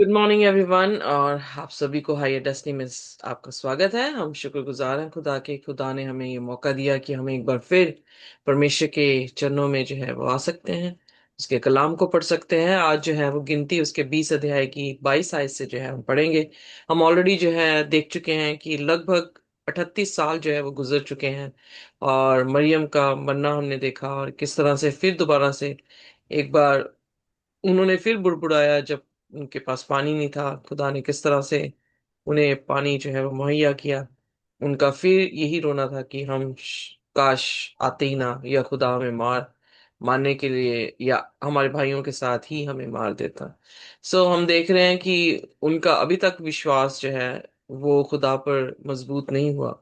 Good morning everyone और आप सभी को हाई डेस्टिनी में आपका स्वागत है। हम शुक्रगुजार हैं खुदा के। खुदा ने हमें ये मौका दिया कि हम एक बार फिर परमेश्वर के चरणों में जो है वो आ सकते हैं, उसके कलाम को पढ़ सकते हैं। आज जो है वो गिनती उसके 20 अध्याय की 22 आयत से जो है हम पढ़ेंगे। हम ऑलरेडी जो है देख चुके हैं कि लगभग 38 साल जो है वो गुजर चुके हैं और मरियम का मरना हमने देखा और किस तरह से फिर दोबारा से एक बार उन्होंने फिर बुड़बुड़ाया जब उनके पास पानी नहीं था। खुदा ने किस तरह से उन्हें पानी जो है वो मुहैया किया। उनका फिर यही रोना था कि हम काश आते ही ना, या खुदा हमें मारने के लिए या हमारे भाइयों के साथ ही हमें मार देता। हम देख रहे हैं कि उनका अभी तक विश्वास जो है वो खुदा पर मजबूत नहीं हुआ।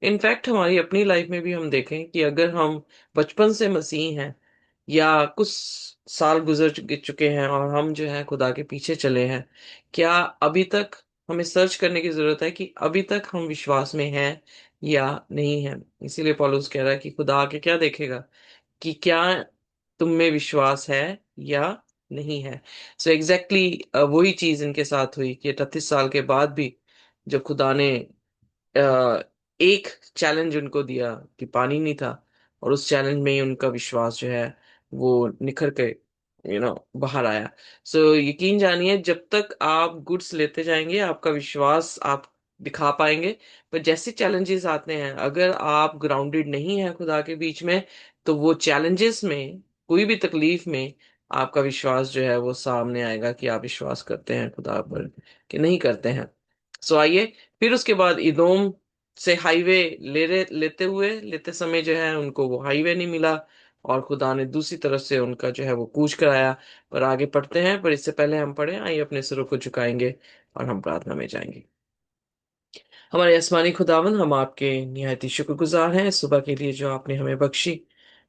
इनफैक्ट हमारी अपनी लाइफ में भी हम देखें कि अगर हम बचपन से मसीह हैं या कुछ साल गुजर चुके हैं और हम जो है खुदा के पीछे चले हैं, क्या अभी तक हमें सर्च करने की जरूरत है कि अभी तक हम विश्वास में हैं या नहीं हैं। इसीलिए पौलुस कह रहा है कि खुदा आके क्या देखेगा कि क्या तुम में विश्वास है या नहीं है। एग्जैक्टली वही चीज इनके साथ हुई कि 38 साल के बाद भी जब खुदा ने अ, एक चैलेंज उनको दिया कि पानी नहीं था, और उस चैलेंज में ही उनका विश्वास जो है वो निखर के बाहर आया। यकीन जानिए, जब तक आप गुड्स लेते जाएंगे आपका विश्वास आप दिखा पाएंगे। पर जैसे चैलेंजेस आते हैं, अगर आप ग्राउंडेड नहीं है खुदा के बीच में, तो वो चैलेंजेस में, कोई भी तकलीफ में, आपका विश्वास जो है वो सामने आएगा कि आप विश्वास करते हैं खुदा पर कि नहीं करते हैं। आइए, फिर उसके बाद इदोम से हाईवे लेते समय जो है उनको वो हाईवे नहीं मिला और खुदा ने दूसरी तरफ से उनका जो है वो कूच कराया। पर आगे पढ़ते हैं, पर इससे पहले हम पढ़े, आइए अपने सिरों को झुकाएंगे और हम प्रार्थना में जाएंगे। हमारे आसमानी खुदावन, हम आपके निहायत ही शुक्रगुजार हैं इस सुबह के लिए जो आपने हमें बख्शी।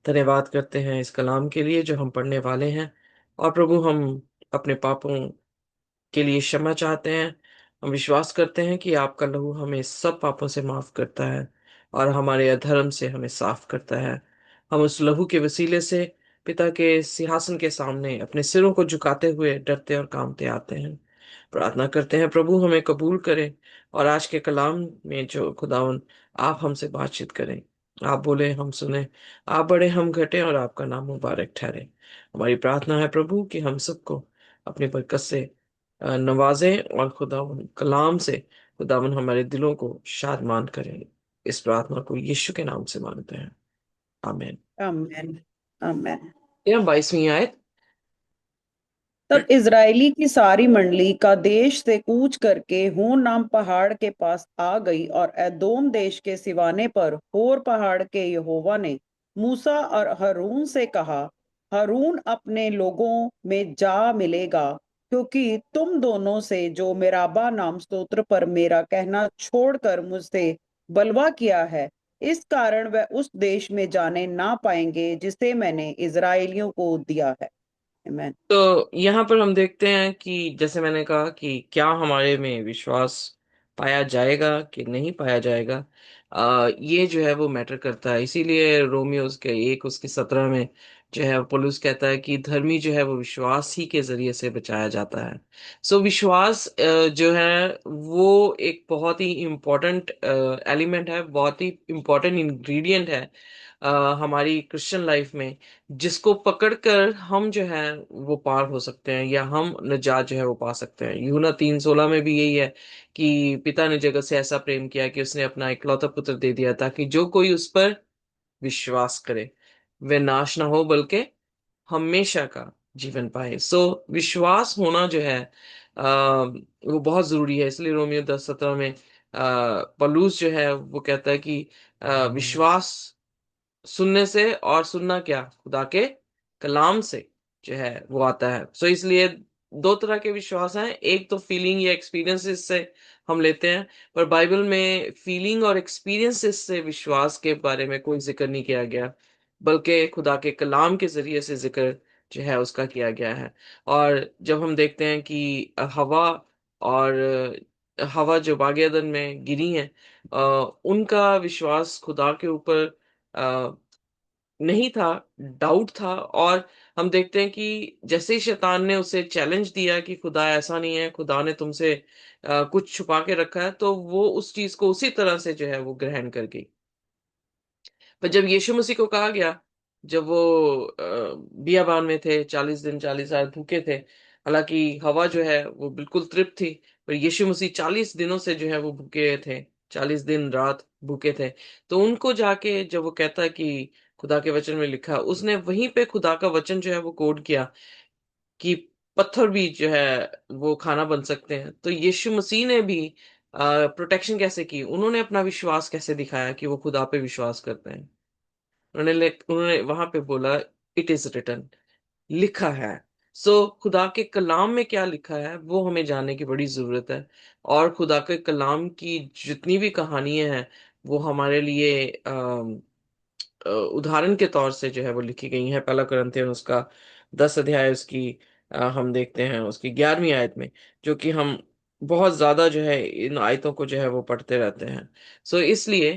धन्यवाद करते हैं इस कलाम के लिए जो हम पढ़ने वाले हैं। और प्रभु, हम अपने पापों के लिए क्षमा चाहते हैं। हम विश्वास करते हैं कि आपका लहू हमें सब पापों से माफ करता है और हमारे अधर्म से हमें साफ करता है। हम उस लहू के वसीले से पिता के सिंहासन के सामने अपने सिरों को झुकाते हुए डरते और कांपते आते हैं। प्रार्थना करते हैं प्रभु हमें कबूल करें और आज के कलाम में जो खुदावन आप हमसे बातचीत करें। आप बोले हम सुने, आप बड़े हम घटे और आपका नाम मुबारक ठहरे। हमारी प्रार्थना है प्रभु कि हम सबको अपनी बरकत से नवाजें और खुदावन कलाम से खुदावन हमारे दिलों को शादमान करें। इस प्रार्थना को यीशु के नाम से मांगते हैं, आमीन। आमेन। आमेन। यह 22वीं आयत। तब इजरायली की सारी मंडली का देश से कूच करके हूर नाम पहाड़ के पास आ गई और एदोम देश के सिवाने पर होर पहाड़ के यहोवा ने मूसा और हारून से कहा, हारून अपने लोगों में जा मिलेगा, क्योंकि तुम दोनों से जो मेराबा नाम स्तोत्र पर मेरा कहना छोड़कर मुझसे बलवा किया है, इस कारण वह उस देश में जाने ना पाएंगे जिसे मैंने इजरायलियों को दिया है। आमेन। यहाँ पर हम देखते हैं कि जैसे मैंने कहा कि क्या हमारे में विश्वास पाया जाएगा कि नहीं पाया जाएगा, ये जो है वो मैटर करता है। इसीलिए रोमियो उसके 1 उसकी 17 में जो है पौलुस कहता है कि धर्मी जो है वो विश्वास ही के जरिए से बचाया जाता है। विश्वास जो है वो एक बहुत ही इम्पोर्टेंट एलिमेंट है, बहुत ही इम्पोर्टेंट इंग्रेडिएंट है अ, हमारी क्रिश्चियन लाइफ में, जिसको पकड़कर हम जो है वो पार हो सकते हैं या हम निजात जो है वो पा सकते हैं। यूहन्ना 3:16 में भी यही है कि पिता ने जगत से ऐसा प्रेम किया कि उसने अपना इकलौता पुत्र दे दिया ताकि जो कोई उस पर विश्वास करे वे नाश ना हो बल्कि हमेशा का जीवन पाए। विश्वास होना जो है वो बहुत जरूरी है। इसलिए रोमियो 10:17 में पलूस जो है वो कहता है कि विश्वास सुनने से, और सुनना क्या, खुदा के कलाम से जो है वो आता है। इसलिए दो तरह के विश्वास हैं, एक तो फीलिंग या एक्सपीरियंसेस से हम लेते हैं, पर बाइबल में फीलिंग और एक्सपीरियंसेस से विश्वास के बारे में कोई जिक्र नहीं किया गया, बल्कि खुदा के कलाम के जरिए से जिक्र जो है उसका किया गया है। और जब हम देखते हैं कि हवा जो बागेदन में गिरी हैं, उनका विश्वास खुदा के ऊपर नहीं था, डाउट था। और हम देखते हैं कि जैसे ही शैतान ने उसे चैलेंज दिया कि खुदा ऐसा नहीं है, खुदा ने तुमसे कुछ छुपा के रखा है, तो वो उस चीज को उसी तरह से जो है वो ग्रहण कर गई। पर जब यीशु मसीह को कहा गया, जब वो बियाबान में थे, 40 दिन 40 रात भूखे थे, हालांकि हवा जो है वो बिल्कुल तृप्त थी, पर यीशु मसीह 40 दिनों से जो है वो भूखे थे, 40 दिन रात भूखे थे। तो उनको जाके जब वो कहता है कि खुदा के वचन में लिखा, उसने वहीं पे खुदा का वचन जो है वो कोड किया कि पत्थर भी जो है वो खाना बन सकते हैं। तो यीशु मसीह ने भी प्रोटेक्शन कैसे की, उन्होंने अपना विश्वास कैसे दिखाया कि वो खुदा पे विश्वास करते हैं। उन्होंने वहां पे बोला, इट इज रिटन, लिखा है। सो खुदा के कलाम में क्या लिखा है वो हमें जानने की बड़ी जरूरत है। और खुदा के कलाम की जितनी भी कहानियां हैं वो हमारे लिए उदाहरण के तौर से जो है वो लिखी गई हैं। पहला कुरिन्थियन उसका 10 अध्याय, उसकी हम देखते हैं उसकी 11वीं आयत में, जो कि हम बहुत ज्यादा जो है इन आयतों को जो है वो पढ़ते रहते हैं। सो इसलिए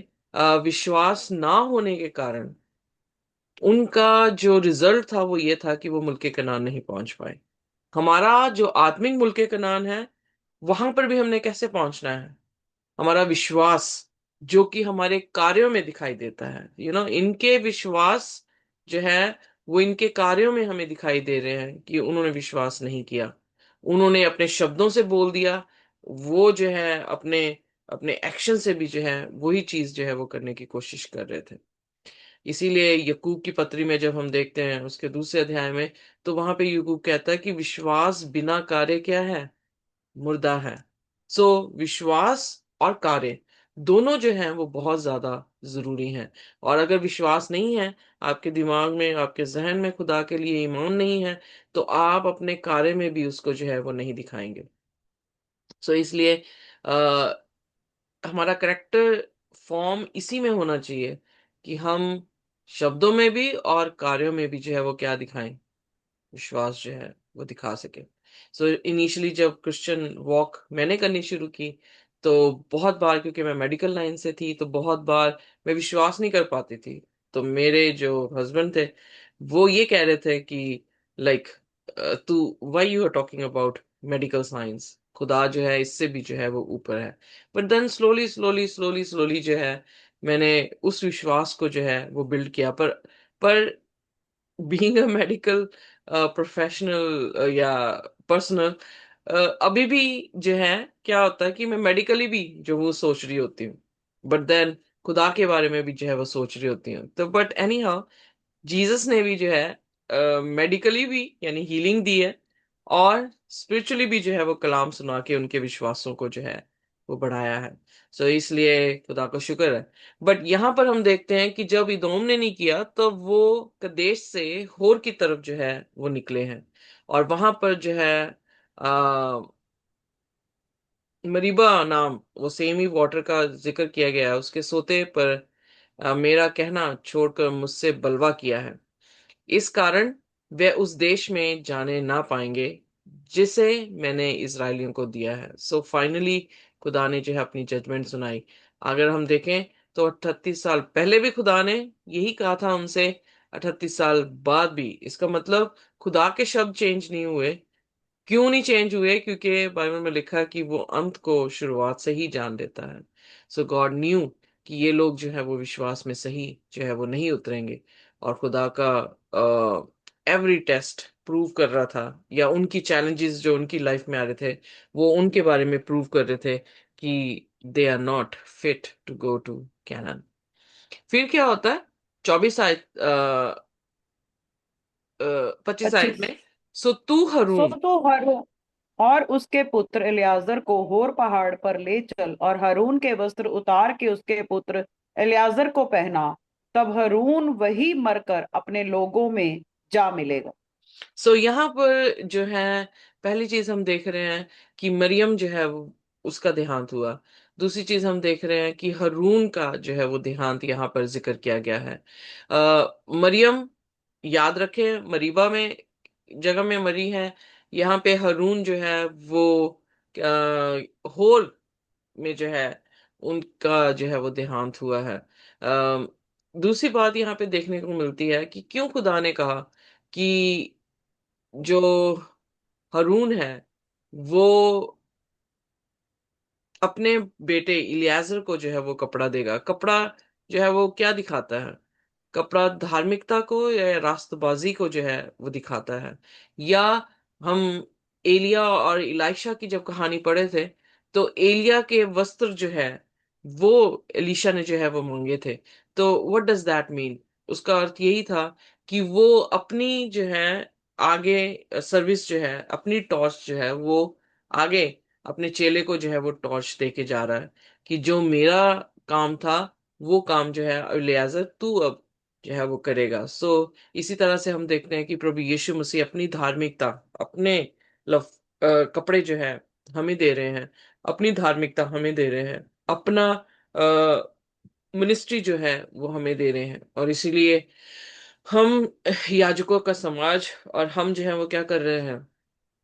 विश्वास ना होने के कारण उनका जो रिजल्ट था वो ये था कि वो मुल्क कनान नहीं पहुंच पाए। हमारा जो आत्मिक मुल्क कनान है, वहां पर भी हमने कैसे पहुंचना है? हमारा विश्वास, जो कि हमारे कार्यों में दिखाई देता है। इनके विश्वास जो है वो इनके कार्यों में हमें दिखाई दे रहे हैं कि उन्होंने विश्वास नहीं किया। उन्होंने अपने शब्दों से बोल दिया, वो जो है अपने अपने एक्शन से भी जो है वही चीज जो है वो करने की कोशिश कर रहे थे। इसीलिए यकूब की पत्री में जब हम देखते हैं उसके 2 अध्याय में, तो वहां पे यकूब कहता है कि विश्वास बिना कार्य क्या है, मुर्दा है। सो विश्वास और कार्य दोनों जो हैं वो बहुत ज्यादा जरूरी हैं। और अगर विश्वास नहीं है आपके दिमाग में, आपके जहन में, खुदा के लिए ईमान नहीं है, तो आप अपने कार्य में भी उसको जो है वो नहीं दिखाएंगे। सो इसलिए आ, हमारा करेक्टर फॉर्म इसी में होना चाहिए कि हम शब्दों में भी और कार्यों में भी जो है वो क्या दिखाएं, विश्वास जो है वो दिखा सके। सो इनिशियली जब क्रिश्चियन वॉक मैंने करनी शुरू की, तो बहुत बार, क्योंकि मैं मेडिकल लाइन से थी, तो बहुत बार मैं विश्वास नहीं कर पाती थी। तो मेरे जो हस्बैंड थे वो ये कह रहे थे कि लाइक, तू why you are talking about medical science, खुदा जो है इससे भी जो है वो ऊपर है। But then slowly slowly slowly slowly जो है मैंने उस विश्वास को जो है वो बिल्ड किया। पर बीइंग अ मेडिकल प्रोफेशनल या पर्सनल, अभी भी जो है क्या होता है कि मैं मेडिकली भी जो वो सोच रही होती हूँ, बट देन खुदा के बारे में भी जो है वो सोच रही होती हूँ। तो बट एनी हाउ, जीसस ने भी जो है मेडिकली भी यानी हीलिंग दी है, और स्पिरिचुअली भी जो है वो कलाम सुना के उनके विश्वासों को जो है वो बढ़ाया है। सो इसलिए खुदा का शुक्र है। बट यहाँ पर हम देखते हैं कि जब इदोम ने नहीं किया, तो वो कदेश से होर की तरफ जो है वो निकले हैं, और वहां पर जो है आ, मरीबा नाम वो सेम ही वाटर का जिक्र किया गया है, उसके सोते पर मेरा कहना छोड़कर मुझसे बलवा किया है। इस कारण वे उस देश में जाने ना पाएंगे जिसे मैंने इजरायलियों को दिया है। सो फाइनली खुदा ने जो है अपनी जजमेंट सुनाई। अगर हम देखें तो 38 साल पहले भी खुदा ने यही कहा था उनसे, 38 साल बाद भी। इसका मतलब खुदा के शब्द चेंज नहीं हुए। क्यों नहीं चेंज हुए? क्योंकि बाइबल में लिखा है कि वो अंत को शुरुआत से ही जान लेता है। सो गॉड न्यू कि ये लोग जो है वो विश्वास में सही जो है वो नहीं उतरेंगे, और खुदा का एवरी टेस्ट प्रूव कर रहा था, या उनकी चैलेंजेस जो उनकी लाइफ में आ रहे थे वो उनके बारे में प्रूव कर रहे थे कि they are not fit to go to Canaan. फिर क्या होता है? 24 आयत, 25 आयत 25। में, सो तू सो हरून। तो हारून और उसके पुत्र एलियाजर को होर पहाड़ पर ले चल और हारून के वस्त्र उतार के उसके पुत्र एलियाजर को पहना। तब हारून वही मरकर अपने लोगों में जा मिलेगा। सो यहाँ पर जो है पहली चीज हम देख रहे हैं कि मरियम जो है वो उसका देहांत हुआ। दूसरी चीज हम देख रहे हैं कि हारून का जो है वो देहांत यहाँ पर जिक्र किया गया है। मरियम, याद रखें, मरीबा में जगह में मरी है। यहाँ पे हारून जो है वो होर में जो है उनका जो है वो देहांत हुआ है। दूसरी बात यहाँ पे देखने को मिलती है कि क्यों खुदा ने कहा कि जो हारून है वो अपने बेटे इलियाजर को जो है वो कपड़ा देगा। कपड़ा जो है वो क्या दिखाता है? कपड़ा धार्मिकता को या रास्तबाजी को जो है वो दिखाता है। या हम एलिया और इलाइशा की जब कहानी पढ़े थे, तो एलिया के वस्त्र जो है वो एलिशा ने जो है वो मांगे थे। तो व्हाट डज दैट मीन? उसका अर्थ यही था कि वो अपनी जो है आगे सर्विस जो है, अपनी टॉर्च जो है वो आगे अपने चेले को जो है वो टॉर्च दे के जा रहा है कि जो मेरा काम था वो काम जो है इलियाजर तू अब जो है वो करेगा। इसी तरह से हम देखते हैं कि प्रभु यीशु मसीह अपनी धार्मिकता, अपने कपड़े जो है हमें दे रहे हैं, अपनी धार्मिकता हमें दे रहे हैं, अपना मिनिस्ट्री जो है वो हमें दे रहे हैं। और इसीलिए हम याजकों का समाज और हम जो है वो क्या कर रहे हैं?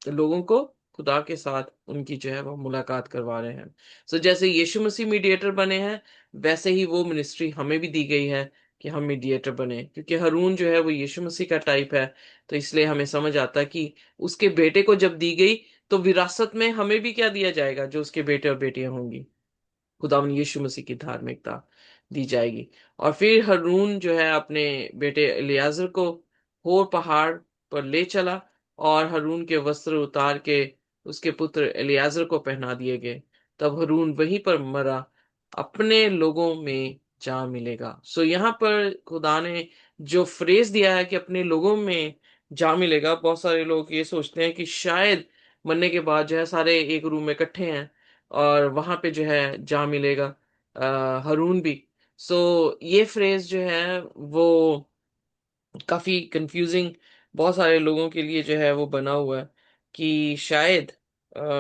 लोगों को खुदा के साथ उनकी जो है वो मुलाकात करवा रहे हैं। जैसे यीशु मसीह मीडिएटर बने हैं, वैसे ही वो मिनिस्ट्री हमें भी दी गई है कि हम मीडिएटर बने, क्योंकि हारून जो है वो यीशु मसीह का टाइप है। तो इसलिए हमें समझ आता है कि उसके बेटे को जब दी गई, तो विरासत में हमें भी क्या दिया जाएगा? जो उसके बेटे और बेटियां होंगी, खुदावन यीशु मसीह की धार्मिकता दी जाएगी। और फिर हारून जो है अपने बेटे इलियाजर को होर पहाड़ पर ले चला, और हारून के वस्त्र उतार के उसके पुत्र इलियाजर को पहना दिए गए। तब हारून वहीं पर मरा, अपने लोगों में जा मिलेगा। यहाँ पर खुदा ने जो फ्रेज दिया है कि अपने लोगों में जा मिलेगा, बहुत सारे लोग ये सोचते हैं कि शायद मरने के बाद जो है सारे एक रूम में इकट्ठे हैं और वहां पे जो है जा मिलेगा हारून भी। ये फ्रेज जो है वो काफी कंफ्यूजिंग बहुत सारे लोगों के लिए जो है वो बना हुआ है कि शायद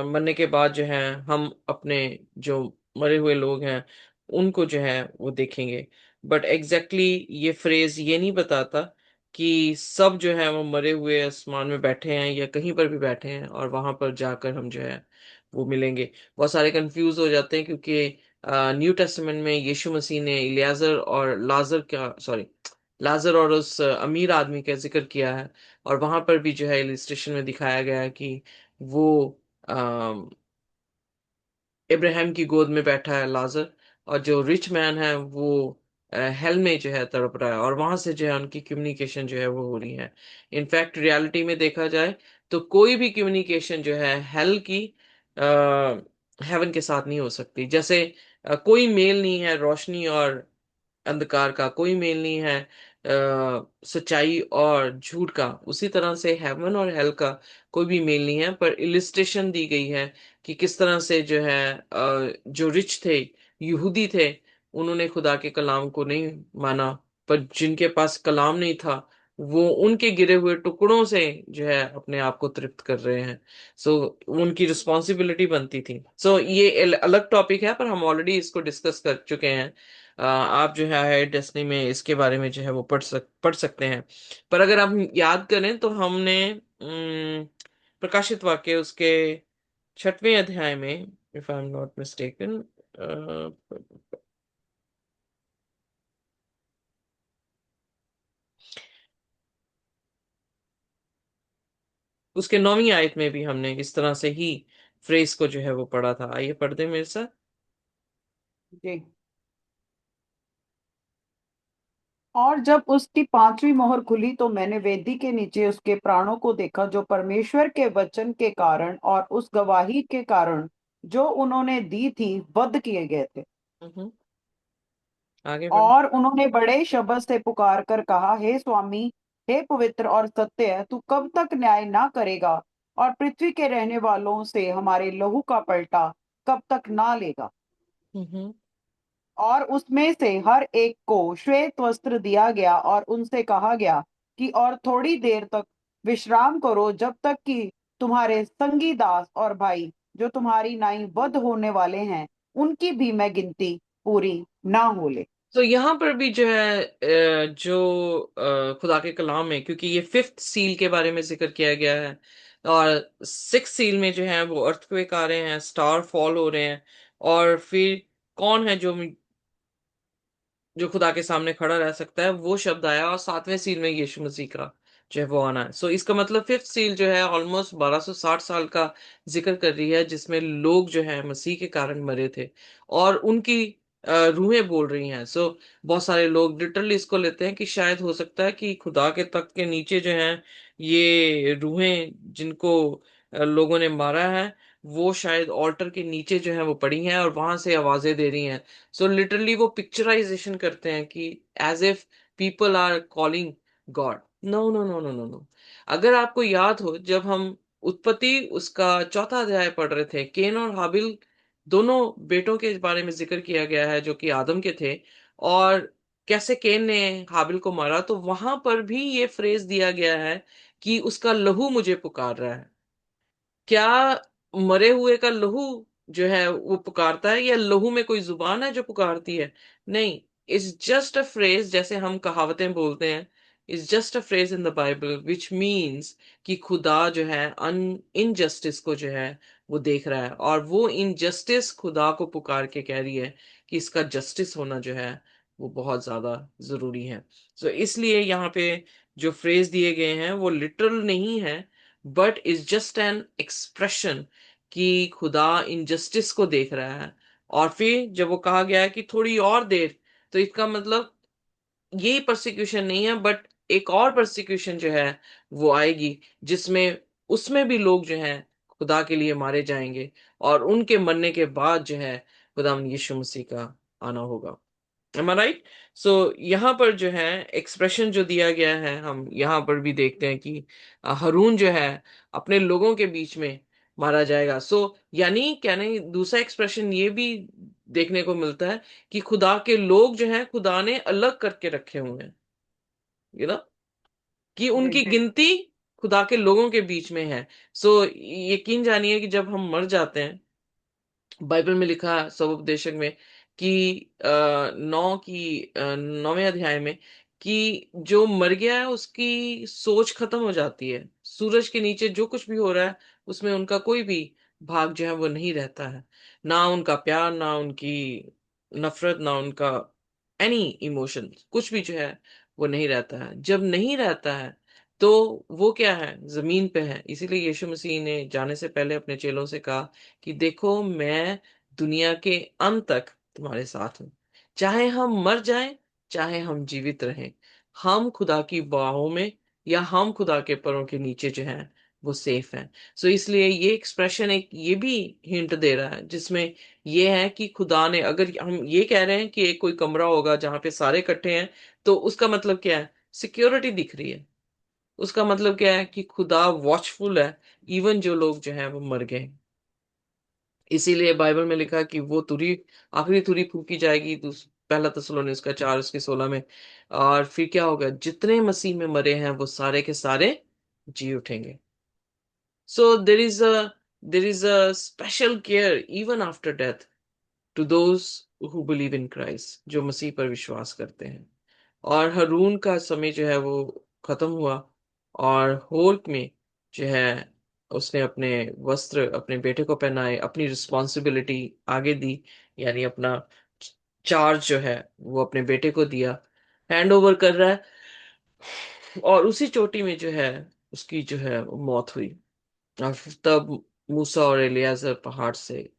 मरने के बाद जो है हम अपने जो मरे हुए लोग हैं उनको जो है वो देखेंगे। बट एग्जैक्टली ये फ्रेज ये नहीं बताता कि सब जो है वो मरे हुए आसमान में बैठे हैं या कहीं पर भी बैठे हैं और वहां पर जाकर हम जो है वो मिलेंगे। बहुत सारे कंफ्यूज हो जाते हैं क्योंकि न्यू टेस्टामेंट में यीशु मसीह ने इलियाजर और लाजर का, सॉरी, लाजर और उस अमीर आदमी का जिक्र किया है। और वहां पर भी जो है इलिस्ट्रेशन में दिखाया गया है कि वो इब्राहिम की गोद में बैठा है लाजर, और जो रिच मैन है वो हेल में जो है तड़प रहा है, और वहां से जो है उनकी कम्युनिकेशन जो है वो हो रही है। इनफैक्ट रियलिटी में देखा जाए तो कोई भी कम्युनिकेशन जो है हेल की हेवन के साथ नहीं हो सकती। जैसे कोई मेल नहीं है रोशनी और अंधकार का, कोई मेल नहीं है सच्चाई और झूठ का, उसी तरह से हेवन और हेल का कोई भी मेल नहीं है। पर इलिस्ट्रेशन दी गई है कि किस तरह से जो है जो रिच थे, यहूदी थे, उन्होंने खुदा के कलाम को नहीं माना, पर जिनके पास कलाम नहीं था वो उनके गिरे हुए टुकड़ों से जो है अपने आप को तृप्त कर रहे हैं। सो उनकी रिस्पॉन्सिबिलिटी बनती थी। ये अलग टॉपिक है, पर हम ऑलरेडी इसको डिस्कस कर चुके हैं। आप जो है हायर डेस्टिनी में इसके बारे में जो है वो पढ़ सकते हैं। पर अगर आप याद करें तो हमने प्रकाशित वाक्य उसके 6वें अध्याय में, if I am not mistaken, उसके 9वीं आयत में भी हमने इस तरह से ही फ्रेज को जो है वो पढ़ा था। आइए पढ़ दे मेरे साथ। जी। और जब उसकी पांचवी मोहर खुली तो मैंने वेदी के नीचे उसके प्राणों को देखा, जो परमेश्वर के वचन के कारण और उस गवाही के कारण जो उन्होंने दी थी वध किए गए थे। हम्म, आगे बढ़। और उन्होंने बड़े शब्द से पुकार कर कहा, हे स्वामी, हे पवित्र और सत्य है, तू कब तक न्याय ना करेगा और पृथ्वी के रहने वालों से हमारे लहू का पलटा कब तक ना लेगा। हम्म। और उसमें से हर एक को श्वेत वस्त्र दिया गया और उनसे कहा गया कि और थोड़ी देर तक विश्राम करो, जब तक कि तुम्हारे संगी दास और भाई जो तुम्हारी नाई वध होने वाले हैं उनकी भी मैं गिनती पूरी ना हो ले। यहाँ पर भी जो है जो खुदा के कलाम में, क्योंकि ये 5th सील के बारे में जिक्र किया गया है, और 6th सील में जो है वो अर्थक्वेक आ रहे हैं, स्टार फॉल हो रहे हैं, और फिर कौन है जो खुदा के सामने खड़ा रह सकता है, वो शब्द आया, और 7वें सील में यीशु मसीह का जो है वो आना है। सो इसका मतलब फिफ्थ सील जो है ऑलमोस्ट 1260 साल का जिक्र कर रही है, जिसमें लोग जो है मसीह के कारण मरे थे और उनकी रूहें बोल रही हैं। सो बहुत सारे लोग लिटरली इसको लेते हैं कि शायद हो सकता है कि खुदा के तख्त के नीचे जो है ये रूहें जिनको लोगों ने मारा है, वो शायद ऑल्टर के नीचे जो है वो पड़ी हैं और वहां से आवाजें दे रही हैं। सो लिटरली वो पिक्चराइजेशन करते हैं कि as if people are calling god. No no no no no no. अगर आपको याद हो, जब हम उत्पत्ति उसका चौथा अध्याय पढ़ रहे थे, केन और हाबिल दोनों बेटों के बारे में जिक्र किया गया है जो कि आदम के थे, और कैसे केन ने हाबिल को मारा, तो वहां पर भी ये फ्रेज दिया गया है कि उसका लहू मुझे पुकार रहा है। क्या मरे हुए का लहू जो है वो पुकारता है, या लहू में कोई जुबान है जो पुकारती है? नहीं। इट्स जस्ट अ फ्रेज, जैसे हम कहावतें बोलते हैं, it's just a phrase in the Bible which means कि खुदा जो है अन इनजस्टिस को जो है वो देख रहा है, और वो इनजस्टिस खुदा को पुकार के कह रही है कि इसका जस्टिस होना जो है वो बहुत ज्यादा जरूरी है। सो इसलिए यहाँ पे जो फ्रेज दिए गए हैं वो लिटरल नहीं है, but is just an expression कि खुदा इनजस्टिस को देख रहा है। और फिर जब वो कहा गया है कि थोड़ी और देर, तो इसका मतलब यही परसिक्यूशन नहीं है, बट एक और परसिक्यूशन जो है वो आएगी, जिसमें उसमें भी लोग जो हैं खुदा के लिए मारे जाएंगे, और उनके मरने के बाद जो है खुदा यीशु मसीह का आना होगा। एम आई राइट? सो यहाँ पर जो है एक्सप्रेशन जो दिया गया है, हम यहाँ पर भी देखते हैं कि हारून जो है अपने लोगों के बीच में मारा जाएगा। सो यानी कहने दूसरा एक्सप्रेशन ये भी देखने को मिलता है कि खुदा के लोग जो हैं खुदा ने अलग करके रखे हुए हैं, यू नो, कि जी। उनकी गिनती खुदा के लोगों के बीच में है। सो यकीन जानिए कि जब हम मर जाते हैं, बाइबल में लिखा है सबोपदेशक में कि नौवें अध्याय में कि जो मर गया है उसकी सोच खत्म हो जाती है, सूरज के नीचे जो कुछ भी हो रहा है उसमें उनका कोई भी भाग जो है वो नहीं रहता है। ना उनका प्यार, ना उनकी नफरत, ना उनका एनी इमोशन, कुछ भी जो है वो नहीं रहता है। जब नहीं रहता है तो वो क्या है, जमीन पे है। इसीलिए यीशु मसीह ने जाने से पहले अपने चेलों से कहा कि देखो मैं दुनिया के अंत तक तुम्हारे साथ हूं। चाहे हम मर जाएं, चाहे हम जीवित रहें, हम खुदा की बाहों में, या हम खुदा के पैरों के नीचे जो है वो सेफ हैं। सो इसलिए ये एक्सप्रेशन एक ये भी हिंट दे रहा है, जिसमें ये है कि खुदा ने, अगर हम ये कह रहे हैं कि एक कोई कमरा होगा जहां पे सारे इकट्ठे हैं, तो उसका मतलब क्या है? सिक्योरिटी दिख रही है। उसका मतलब क्या है कि खुदा वॉचफुल है, इवन जो लोग जो हैं वो मर गए। इसीलिए बाइबल में लिखा है कि वो तुरी, आखिरी तुरी फूकी जाएगी, पहला तस्सलोनिकैस उसका 4 उसकी 16 में। और फिर क्या होगा? जितने मसीह में मरे हैं वो सारे के सारे जी उठेंगे। So there is a special care even after death to those who believe in Christ, जो मसीह पर विश्वास करते हैं। और हारून का समय जो है वो खत्म हुआ, और होल्क में जो है उसने अपने वस्त्र अपने बेटे को पहनाए, अपनी रिस्पॉन्सिबिलिटी आगे दी, यानी अपना चार्ज जो है वो अपने बेटे को दिया, हैंड ओवर कर रहा है। और उसी चोटी में जो है उसकी जो है वो मौत हुई। और फिर तब मूसा और एलियाजर पहाड़ से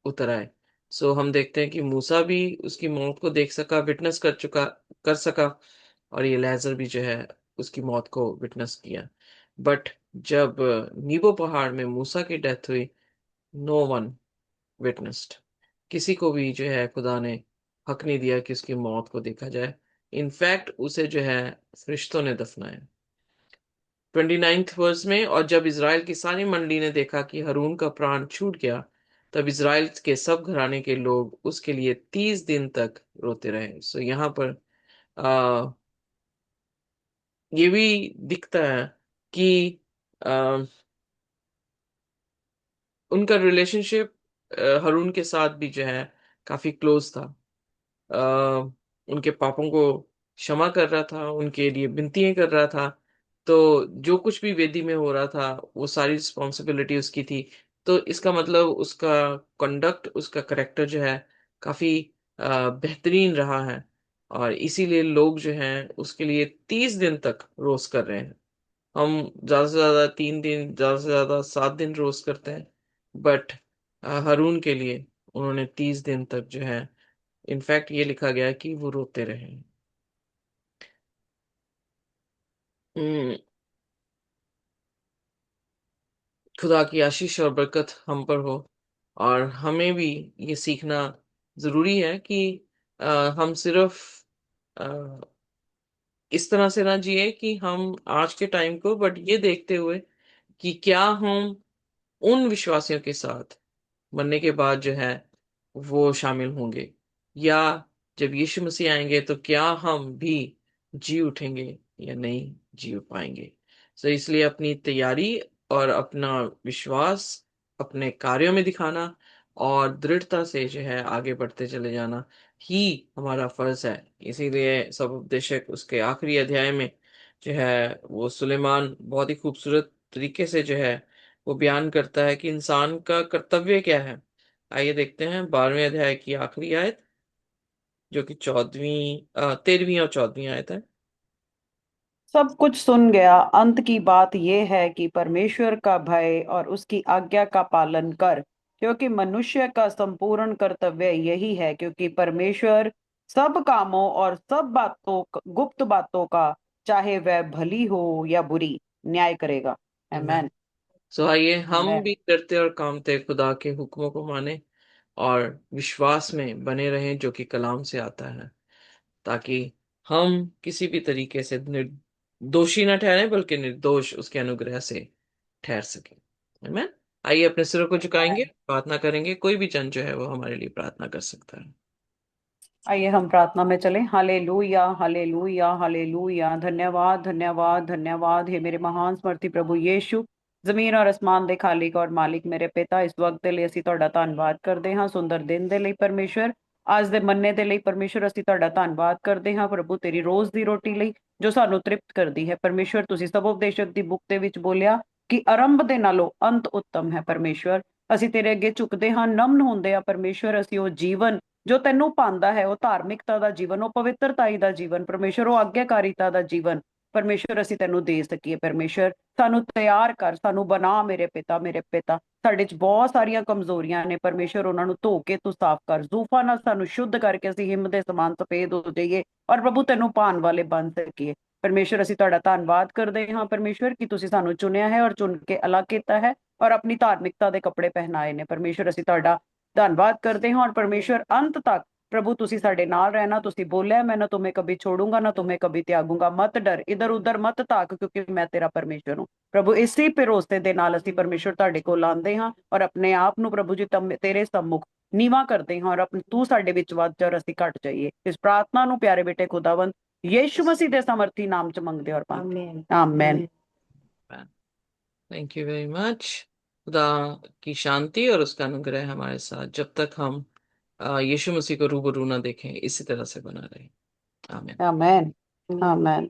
उतर आए। सो हम देखते हैं कि मूसा भी उसकी मौत को देख सका, विटनेस कर सका, और ये लेज़र भी जो है उसकी मौत को विटनेस किया। बट जब नीबो पहाड़ में मूसा की डेथ हुई, नो वन विटनेस्ड। किसी को भी जो है खुदा ने हक नहीं दिया कि उसकी मौत को देखा जाए। इनफैक्ट उसे जो है फरिश्तों ने दफनाया। 29th वर्स में, और जब इज़राइल की सारी मंडली ने देखा कि हारून का प्राण छूट गया, तब इज़राइल के सब घराने के लोग उसके लिए 30 दिन तक रोते रहे। सो यहाँ पर आ, ये भी दिखता है कि आ, उनका रिलेशनशिप हारून के साथ भी जो है काफी क्लोज था। आ, उनके पापों को क्षमा कर रहा था, उनके लिए विनतियां कर रहा था। तो जो कुछ भी वेदी में हो रहा था वो सारी रिस्पॉन्सिबिलिटी उसकी थी। तो इसका मतलब उसका कंडक्ट, उसका करेक्टर जो है काफी बेहतरीन रहा है, और इसीलिए लोग जो हैं उसके लिए 30 दिन तक रोस कर रहे हैं। हम ज्यादा से ज्यादा 3 दिन, ज्यादा से ज्यादा 7 दिन रोज करते हैं। बट हारून के लिए उन्होंने 30 दिन तक जो है, इनफैक्ट ये लिखा गया है कि वो रोते रहे। हम्म, खुदा की आशीष और बरकत हम पर हो। और हमें भी ये सीखना जरूरी है कि हम सिर्फ अ, इस तरह से ना जिए कि हम आज के टाइम को, बट ये देखते हुए कि क्या हम उन विश्वासियों के साथ मरने के बाद जो है वो शामिल होंगे, या जब यीशु मसीह आएंगे तो क्या हम भी जी उठेंगे या नहीं जी पाएंगे। तो इसलिए अपनी तैयारी और अपना विश्वास अपने कार्यों में दिखाना और दृढ़ता से जो है आगे बढ़ते चले जाना ही हमारा फर्ज है। इसीलिए सब उपदेशक उसके आखिरी अध्याय में जो है वो सुलेमान बहुत ही खूबसूरत तरीके से जो है वो बयान करता है कि इंसान का कर्तव्य क्या है। आइए देखते हैं 12वें अध्याय की आखिरी आयत, जो कि 13वीं और 14वीं आयत है। सब कुछ सुन गया, अंत की बात यह है कि परमेश्वर का भय और उसकी आज्ञा का पालन कर, क्योंकि मनुष्य का संपूर्ण कर्तव्य यही है, क्योंकि परमेश्वर सब कामों और सब बातों, गुप्त बातों का, चाहे वह भली हो या बुरी, न्याय करेगा। आमीन। आमेन। सो आइए हम आमेन। भी करते और कामते खुदा के हुक्मों को माने और विश्वास में बने रहें जो कि कलाम से आता है, ताकि हम किसी भी तरीके से निर्दोषी न ठहरे बल्कि निर्दोष उसके अनुग्रह से ठहर सके। आमीन। आइए अपने सिरों को झुकाएंगे, प्रार्थना करेंगे। कोई भी जन जो है वो हमारे लिए प्रार्थना कर सकता है। आइए हम प्रार्थना में चलें। Hallelujah, hallelujah, hallelujah. धन्यवाद, धन्यवाद, धन्यवाद हे मेरे महान स्मर्थी प्रभु यीशु। ਜ਼ਮੀਨ ਔਰ ਅਸਮਾਨ ਦੇ ਖਾਲਿਕ ਔਰ ਮਾਲਿਕ ਮੇਰੇ ਪਿਤਾ, ਇਸ ਵਕਤ ਦੇ ਲਈ ਅਸੀਂ ਤੁਹਾਡਾ ਧੰਨਵਾਦ ਕਰਦੇ ਹਾਂ। ਸੁੰਦਰ ਦਿਨ ਦੇ ਲਈ ਪਰਮੇਸ਼ਰ, ਅੱਜ ਦੇ ਮੰਨੇ ਦੇ ਲਈ ਪਰਮੇਸ਼ਰ, ਅਸੀਂ ਤੁਹਾਡਾ ਧੰਨਵਾਦ ਕਰਦੇ ਹਾਂ ਪ੍ਰਭੂ, ਤੇਰੀ ਰੋਜ਼ ਦੀ ਰੋਟੀ ਲਈ ਜੋ ਸਾਨੂੰ ਤ੍ਰਿਪਤ ਕਰਦੀ ਹੈ। ਪਰਮੇਸ਼ਰ, ਤੁਸੀਂ ਸਭ ਉਪਦੇਸ਼ਕ ਦੀ ਬੁੱਕ ਦੇ ਵਿੱਚ ਬੋਲਿਆ ਕਿ ਆਰੰਭ ਦੇ ਨਾਲੋਂ ਅੰਤ ਉੱਤਮ ਹੈ। ਪਰਮੇਸ਼ਰ, ਅਸੀਂ ਤੇਰੇ ਅੱਗੇ ਝੁਕਦੇ ਹਾਂ, ਨਮਨ ਹੁੰਦੇ ਆ ਪਰਮੇਸ਼ਰ। ਅਸੀਂ ਉਹ ਜੀਵਨ ਜੋ ਤੈਨੂੰ ਭਾਉਂਦਾ ਹੈ, ਉਹ ਧਾਰਮਿਕਤਾ ਦਾ ਜੀਵਨ, ਉਹ ਪਵਿੱਤਰਤਾਈ ਦਾ ਜੀਵਨ ਪਰਮੇਸ਼ਰ, ਉਹ ਆਗਿਆਕਾਰੀਤਾ ਦਾ ਜੀਵਨ ਪਰਮੇਸ਼ਰ, ਅਸੀਂ ਤੈਨੂੰ ਦੇ ਸਕੀਏ। ਪਰਮੇਸ਼ਰ, ਸਾਨੂੰ ਤਿਆਰ ਕਰ, ਸਾਨੂੰ ਬਣਾ ਮੇਰੇ ਪਿਤਾ, ਮੇਰੇ ਪਿਤਾ। ਸਾਡੇ 'ਚ ਬਹੁਤ ਸਾਰੀਆਂ ਕਮਜ਼ੋਰੀਆਂ ਨੇ ਪਰਮੇਸ਼ਰ, ਉਹਨਾਂ ਨੂੰ ਧੋ ਕੇ ਤੂੰ ਸਾਫ਼ ਕਰ, ਜ਼ੂਫਾਂ ਨਾਲ ਸਾਨੂੰ ਸ਼ੁੱਧ ਕਰਕੇ ਅਸੀਂ ਹਿੰਮ ਦੇ ਸਮਾਨ ਸਫੇਦ ਹੋ ਜਾਈਏ ਔਰ ਪ੍ਰਭੂ ਤੈਨੂੰ ਭਾਣ ਵਾਲੇ ਬਣ ਸਕੀਏ। ਪਰਮੇਸ਼ਰ, ਅਸੀਂ ਤੁਹਾਡਾ ਧੰਨਵਾਦ ਕਰਦੇ ਹਾਂ ਪਰਮੇਸ਼ਰ ਕਿ ਤੁਸੀਂ ਸਾਨੂੰ ਚੁਣਿਆ ਹੈ ਔਰ ਚੁਣ ਕੇ ਅਲੱਗ ਕੀਤਾ ਹੈ ਔਰ ਆਪਣੀ ਧਾਰਮਿਕਤਾ ਦੇ ਕੱਪੜੇ ਪਹਿਨਾਏ ਨੇ। ਪਰਮੇਸ਼ਰ, ਅਸੀਂ ਤੁਹਾਡਾ ਧੰਨਵਾਦ ਕਰਦੇ ਹਾਂ ਔਰ ਪਰਮੇਸ਼ਰ, ਅੰਤ ਤੱਕ प्रभु तुसी साडे नाल रहना। तुसी बोलिया, मैं ना तुम्हें कभी छोड़ूंगा ना तुम्हें कभी त्यागूंगा। मत डर, इधर उधर मत ताक, क्योंकि मैं तेरा परमेश्वर हूँ प्रभु। इसी भरोसे दे नाल असीं परमेश्वर तुहाडे कोल आंदे हां और अपने आप नूं प्रभु जी तेरे सम्मुख नीवा करदे हां और तू साडे विच वध जा और असीं घट जाइए। इस प्रार्थना नूं प्यारे बेटे खुदावंद यीशु मसीह दे सामर्थी नाम च मंगदे और पांदे, आमीन। Thank you very much. खुदा की शांति और उसका अनुग्रह हमारे साथ जब तक हम यीशु मसीह को रूबरू ना देखें इसी तरह से बना रहे। आमीन। आमीन। आमीन।